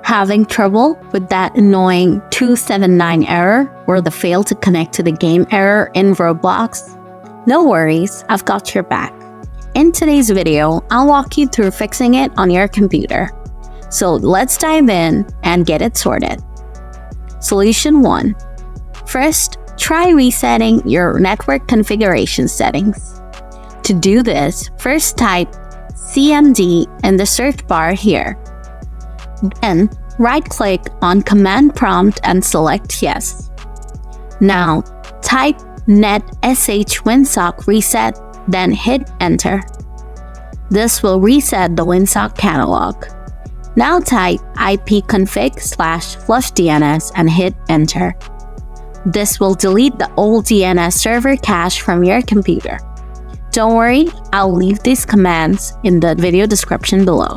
Having trouble with that annoying 279 error or the fail to connect to the game error in Roblox? No worries, I've got your back. In today's video, I'll walk you through fixing it on your computer. So let's dive in and get it sorted. Solution 1. First, try resetting your network configuration settings. To do this, first type CMD in the search bar here. Then, right-click on Command Prompt and select Yes. Now, type netsh winsock reset, then hit Enter. This will reset the winsock catalog. Now type ipconfig/flushdns and hit Enter. This will delete the old DNS server cache from your computer. Don't worry, I'll leave these commands in the video description below.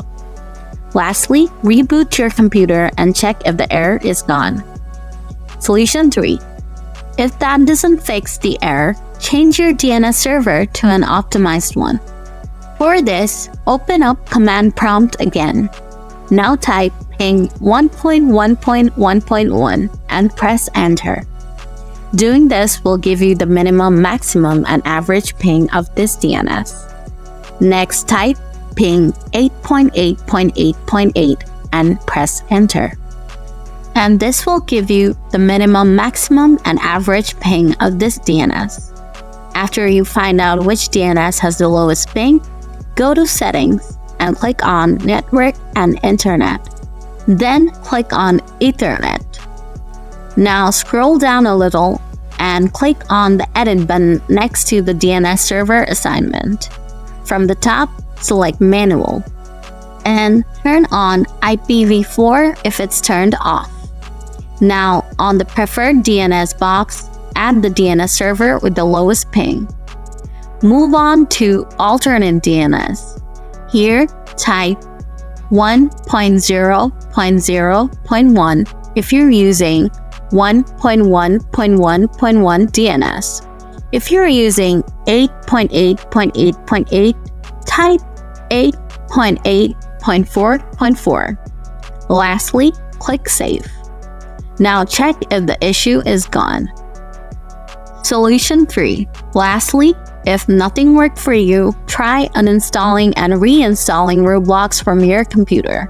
Lastly, reboot your computer and check if the error is gone. Solution 3. If that doesn't fix the error, change your DNS server to an optimized one. For this, open up Command Prompt again. Now type ping 1.1.1.1 and press Enter. Doing this will give you the minimum, maximum, and average ping of this DNS. Next, type ping 8.8.8.8 and press Enter. And this will give you the minimum, maximum, and average ping of this DNS. After you find out which DNS has the lowest ping, go to Settings and click on Network and Internet. Then click on Ethernet. Now scroll down a little and click on the Edit button next to the DNS server assignment. From the top, select Manual and turn on IPv4 if it's turned off. Now, on the Preferred DNS box, add the DNS server with the lowest ping. Move on to Alternate DNS. Here, type 1.0.0.1 if you're using 1.1.1.1 DNS. If you're using 8.8.8.8, type 8.8.4.4. Lastly, click Save. Now check if the issue is gone. Solution 3. Lastly, if nothing worked for you, try uninstalling and reinstalling Roblox from your computer.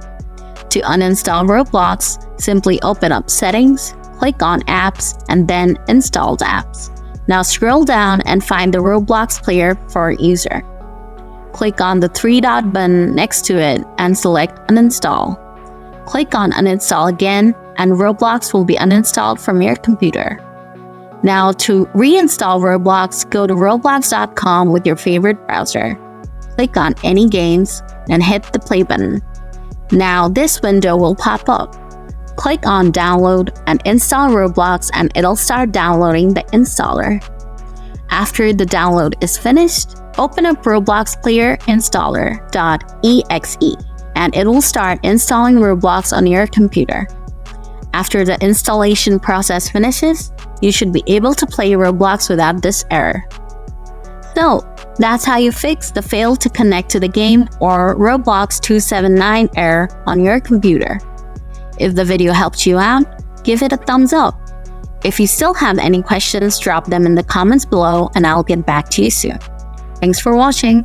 To uninstall Roblox, simply open up Settings, click on Apps, and then Installed Apps. Now scroll down and find the Roblox player for user. Click on the three-dot button next to it and select Uninstall. Click on Uninstall again, and Roblox will be uninstalled from your computer. Now to reinstall Roblox, go to roblox.com with your favorite browser. Click on any games and hit the play button. Now this window will pop up. Click on Download and install Roblox and it'll start downloading the installer. After the download is finished, open up Roblox Player Installer.exe and it will start installing Roblox on your computer. After the installation process finishes, you should be able to play Roblox without this error. So, that's how you fix the fail to connect to the game or Roblox 279 error on your computer. If the video helped you out, give it a thumbs up. If you still have any questions, drop them in the comments below and I'll get back to you soon. Thanks for watching.